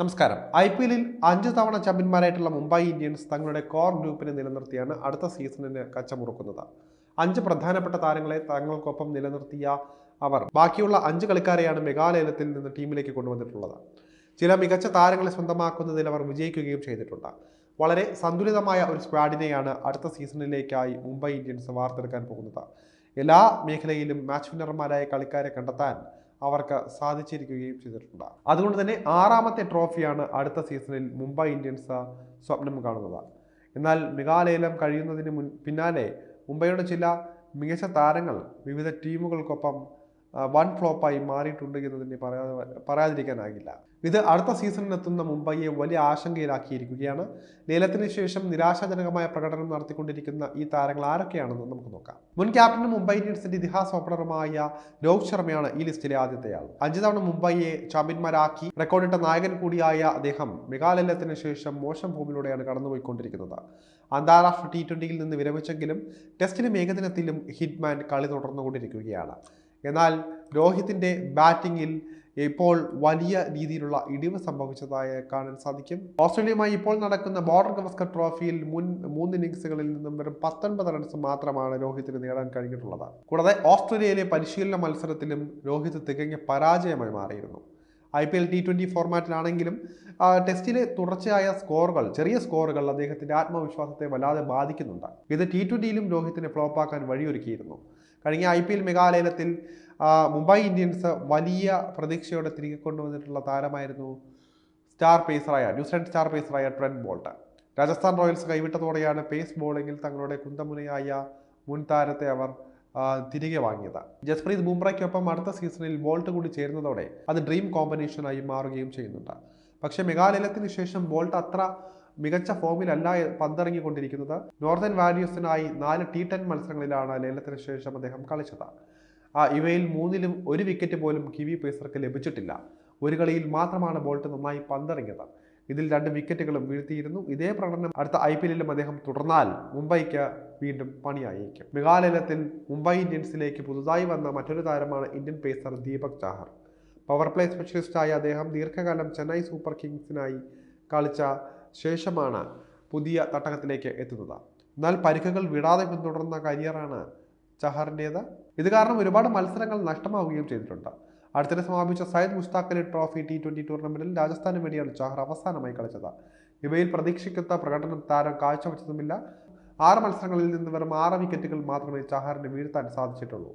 നമസ്കാരം. IPL-ൽ 5 തവണ ചാമ്പ്യന്മാരായിട്ടുള്ള മുംബൈ ഇന്ത്യൻസ് തങ്ങളുടെ കോർ ഗ്രൂപ്പിനെ നിലനിർത്തിയാണ് അടുത്ത സീസണിന് കച്ചമുറുക്കുന്നത്. 5 പ്രധാനപ്പെട്ട താരങ്ങളെ തങ്ങൾക്കൊപ്പം നിലനിർത്തിയ അവർ ബാക്കിയുള്ള 5 കളിക്കാരെയാണ് മെഗാലയത്തിൽ നിന്ന് ടീമിലേക്ക് കൊണ്ടുവന്നിട്ടുള്ളത്. ചില മികച്ച താരങ്ങളെ സ്വന്തമാക്കുന്നതിൽ അവർ വിജയിക്കുകയും ചെയ്തിട്ടുണ്ട്. വളരെ സന്തുലിതമായ ഒരു സ്ക്വാഡിനെയാണ് അടുത്ത സീസണിലേക്കായി മുംബൈ ഇന്ത്യൻസ് വാർത്തെടുക്കാൻ പോകുന്നത്. എല്ലാ മേഖലയിലും മാച്ച് വിന്നർമാരായ കളിക്കാരെ കണ്ടെത്താൻ അവർക്ക് സാധിച്ചിരിക്കുകയും ചെയ്തിട്ടുണ്ട്. അതുകൊണ്ട് തന്നെ 6ാമത്തെ ട്രോഫിയാണ് അടുത്ത സീസണിൽ മുംബൈ ഇന്ത്യൻസ് സ്വപ്നം കാണുന്നത്. എന്നാൽ മെഗാലയലം കഴിയുന്നതിന് പിന്നാലെ മുംബൈയുടെ ചില മികച്ച താരങ്ങൾ വിവിധ ടീമുകൾക്കൊപ്പം വൺ ഫ്ലോപ്പായി മാറിയിട്ടുണ്ട് എന്നതിനെ പറയാതിരിക്കാനാകില്ല. ഇത് അടുത്ത സീസണിലെത്തുന്ന മുംബൈയെ വലിയ ആശങ്കയിലാക്കിയിരിക്കുകയാണ്. ലേലത്തിന് ശേഷം നിരാശാജനകമായ പ്രകടനം നടത്തിക്കൊണ്ടിരിക്കുന്ന ഈ താരങ്ങൾ ആരൊക്കെയാണെന്ന് നമുക്ക് നോക്കാം. മുൻ ക്യാപ്റ്റനും മുംബൈ ഇന്ത്യൻസിന്റെ ഇതിഹാസ ഓപ്പണറുമായ രോഹിത് ശർമ്മയാണ് ഈ ലിസ്റ്റിലെ ആദ്യത്തെയാൾ. 5 തവണ മുംബൈയെ ചാമ്പ്യന്മാരാക്കി റെക്കോർഡിട്ട നായകൻ കൂടിയായ അദ്ദേഹം മെഗാലയലത്തിന് ശേഷം മോശം ഫോമിലൂടെയാണ് കടന്നുപോയിക്കൊണ്ടിരിക്കുന്നത്. അന്താരാഷ്ട്ര T20-യിൽ നിന്ന് വിരമിച്ചെങ്കിലും ടെസ്റ്റിലും ഏകദിനത്തിലും ഹിറ്റ്മാൻ കളി തുടർന്നുകൊണ്ടിരിക്കുകയാണ്. എന്നാൽ രോഹിത്തിന്റെ ബാറ്റിംഗിൽ ഇപ്പോൾ വലിയ രീതിയിലുള്ള ഇടിവ് സംഭവിച്ചതായി കാണാൻ സാധിക്കും. ഓസ്ട്രേലിയയുമായി ഇപ്പോൾ നടക്കുന്ന ബോർഡർ ഗവസ്കർ ട്രോഫിയിൽ മുൻ 3 ഇന്നിംഗ്സുകളിൽ നിന്നും വെറും 19 റൺസ് മാത്രമാണ് രോഹിത്തിന് നേടാൻ കഴിഞ്ഞിട്ടുള്ളത്. കൂടാതെ ഓസ്ട്രേലിയയിലെ പരിശീലന മത്സരത്തിലും രോഹിത് തികഞ്ഞ പരാജയമായി മാറിയിരുന്നു. IPL T20 ഫോർമാറ്റിലാണെങ്കിലും ടെസ്റ്റിലെ തുടർച്ചയായ സ്കോറുകൾ, ചെറിയ സ്കോറുകൾ അദ്ദേഹത്തിന്റെ ആത്മവിശ്വാസത്തെ വല്ലാതെ ബാധിക്കുന്നുണ്ട്. ഇത് T20-യിലും രോഹിത്തിനെ ഫ്ലോപ്പാക്കാൻ വഴിയൊരുക്കിയിരുന്നു. കഴിഞ്ഞ IPL മെഗാലയലത്തിൽ മുംബൈ ഇന്ത്യൻസ് വലിയ പ്രതീക്ഷയോടെ തിരികെ കൊണ്ടുവന്നിട്ടുള്ള താരമായിരുന്നു ന്യൂസിലൻഡ് സ്റ്റാർ പേസറായ ട്രെന്റ് ബോൾട്ട്. രാജസ്ഥാൻ റോയൽസ് കൈവിട്ടതോടെയാണ് പേസ് ബോളിംഗിൽ തങ്ങളുടെ കുന്തമുനയായ മുൻ താരത്തെ അവർ തിരികെ വാങ്ങിയത്. ജസ്പ്രീത് ബുംറയ്ക്കൊപ്പം അടുത്ത സീസണിൽ ബോൾട്ട് കൂടി ചേരുന്നതോടെ അത് ഡ്രീം കോമ്പിനേഷനായി മാറുകയും ചെയ്യുന്നുണ്ട്. പക്ഷേ മെഗാലയലത്തിന് ശേഷം ബോൾട്ട് അത്ര മികച്ച ഫോമിലല്ല പന്തിറങ്ങിക്കൊണ്ടിരിക്കുന്നത്. നോർത്തേൺ വാരിയേഴ്സിനായി 4 T10 മത്സരങ്ങളിലാണ് ലേലത്തിന് ശേഷം അദ്ദേഹം കളിച്ചത്. ഇവയിൽ 3ലും 1 വിക്കറ്റ് പോലും കിവി പേസർക്ക് ലഭിച്ചിട്ടില്ല. ഒരു കളിയിൽ മാത്രമാണ് ബോൾട്ട് നന്നായി പന്തിറങ്ങിയത്. ഇതിൽ 2 വിക്കറ്റുകളും വീഴ്ത്തിയിരുന്നു. ഇതേ പ്രകടനം അടുത്ത IPL-ലും അദ്ദേഹം തുടർന്നാൽ മുംബൈക്ക് വീണ്ടും പണിയായിരിക്കും. മെഗാലയലത്തിൽ മുംബൈ ഇന്ത്യൻസിലേക്ക് പുതുതായി വന്ന മറ്റൊരു താരമാണ് Indian pacer Deepak Chahar. Power play സ്പെഷ്യലിസ്റ്റായ അദ്ദേഹം ദീർഘകാലം ചെന്നൈ സൂപ്പർ കിങ്സിനായി കളിച്ച ശേഷമാണ് പുതിയ തട്ടകത്തിലേക്ക് എത്തുന്നത്. എന്നാൽ പരിക്കുകൾ വിടാതെ പിന്തുടർന്ന കരിയറാണ് ചഹറിൻ്റേത്. ഇത് കാരണം ഒരുപാട് മത്സരങ്ങൾ നഷ്ടമാവുകയും ചെയ്തിട്ടുണ്ട്. അടുത്തിടെ സമാപിച്ച സയ്യിദ് മുഷ്താഖ് അലി ട്രോഫി T20 ടൂർണമെന്റിൽ രാജസ്ഥാന് വേണ്ടിയാണ് ചഹർ അവസാനമായി കളിച്ചത്. ഇവയിൽ പ്രതീക്ഷിക്കുന്ന പ്രകടനം താരം കാഴ്ചവെച്ചതുമില്ല. 6 മത്സരങ്ങളിൽ നിന്ന് വെറും 6 വിക്കറ്റുകൾ മാത്രമേ ചഹറിന് വീഴ്ത്താൻ സാധിച്ചിട്ടുള്ളൂ.